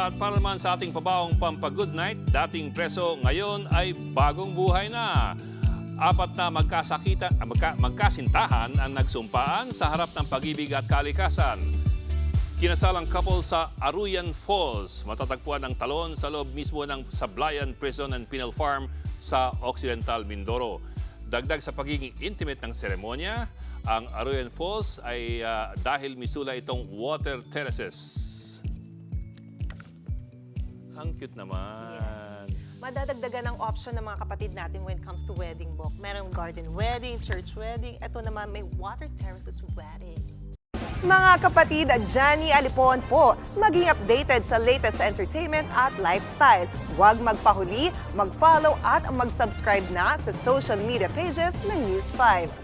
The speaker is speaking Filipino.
At para naman sa ating pabaong pampagood night, dating preso ngayon ay bagong buhay na. Apat na magkasintahan ang nagsumpaan sa harap ng pag-ibig at kalikasan. Kinasalang couple sa Aruyan Falls, matatagpuan ng talon sa loob mismo ng Sablayan Prison and Penal Farm sa Occidental Mindoro. Dagdag sa pagiging intimate ng seremonya, ang Aruyan Falls ay dahil misula itong water terraces. Ang cute naman. Madadagdagan ang option ng mga kapatid natin when it comes to wedding book. Merong garden wedding, church wedding. Ito naman may water terraces wedding. Mga kapatid, Johnny Alipon po, maging updated sa latest entertainment at lifestyle. Huwag magpahuli, mag-follow at mag-subscribe na sa social media pages ng News 5.